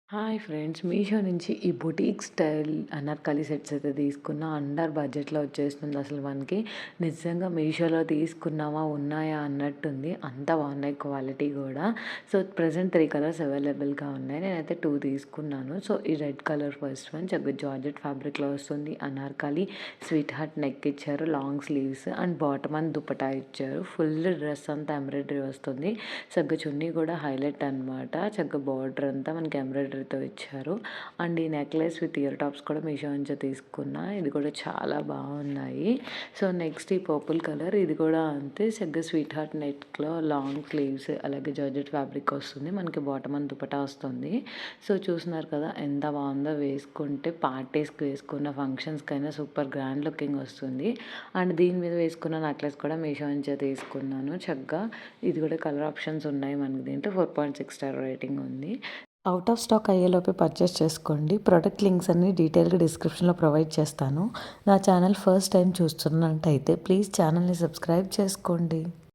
Hi friends! Meesho నుంచి ఈ boutique style Anarkali sets అయితే తీసుకున్నా. అండర్ బడ్జెట్‌లో వచ్చేస్తుంది అసలు మనకి. నిజంగా మీషోలో తీసుకున్నామా, ఉన్నాయా అన్నట్టుంది. అంత బాగున్నాయి క్వాలిటీ గూడా. సో, ప్రెజెంట్ 3 కలర్స్ అవైలబుల్‌గా ఉన్నాయి. నేనైతే 2 తీసుకున్నాను. సో, ఈ రెడ్ కలర్ ఫస్ట్ వన్ చక్కగా జార్జెట్ ఫ్యాబ్రిక్‌లో వస్తుంది. అనార్కలి స్వీట్ హార్ట్ నెక్ ఇచ్చారు. Long sleeves and bottom and dupatta ఇచ్చారు. ఫుల్ డ్రెస్ అంతా ఎంబ్రాయిడరీ వస్తుంది. చక్కగా చున్నీ కూడా హైలైట్ అనమాట. చక్కగా బార్డర్ అంతా మనకి ఎంబ్రాయిడరీతో ఇచ్చారు. అండ్ ఈ నెక్లెస్ విత్ ఇయర్ టాప్స్ కూడా మీషో నుంచే తీసుకున్నా. ఇది కూడా చాలా బాగున్నాయి. సో, నెక్స్ట్ ఈ పర్పుల్ కలర్ ఇది కూడా అంతే చక్కగా స్వీట్ హార్ట్ నెక్లో లాంగ్ స్లీవ్స్ అలాగే జార్జెట్ ఫ్యాబ్రిక్ వస్తుంది. మనకి బాటమ్ అండ్ దుపట్టా వస్తుంది. సో, చూస్తున్నారు కదా ఎంత బాగుందో. వేసుకుంటే పార్టీస్కి వేసుకున్న ఫంక్షన్స్కైనా సూపర్ గ్రాండ్ లుకింగ్ వస్తుంది. అండ్ దీని మీద వేసుకున్న నెక్లెస్ కూడా మీషో నుంచే తీసుకున్నాను. చక్కగా ఇది కూడా కలర్ ఆప్షన్స్ ఉన్నాయి మనకి. దీంట్లో 4.6 స్టార్ రేటింగ్ ఉంది. అవుట్ ఆఫ్ స్టాక్ అయ్యేలోపే పర్చేస్ చేసుకోండి. ప్రొడక్ట్ లింక్స్ అన్ని డీటెయిల్గా డిస్క్రిప్షన్లో ప్రొవైడ్ చేస్తాను. నా ఛానల్ ఫస్ట్ టైం చూస్తున్నట్టయితే ప్లీజ్ ఛానల్ని సబ్స్క్రైబ్ చేసుకోండి.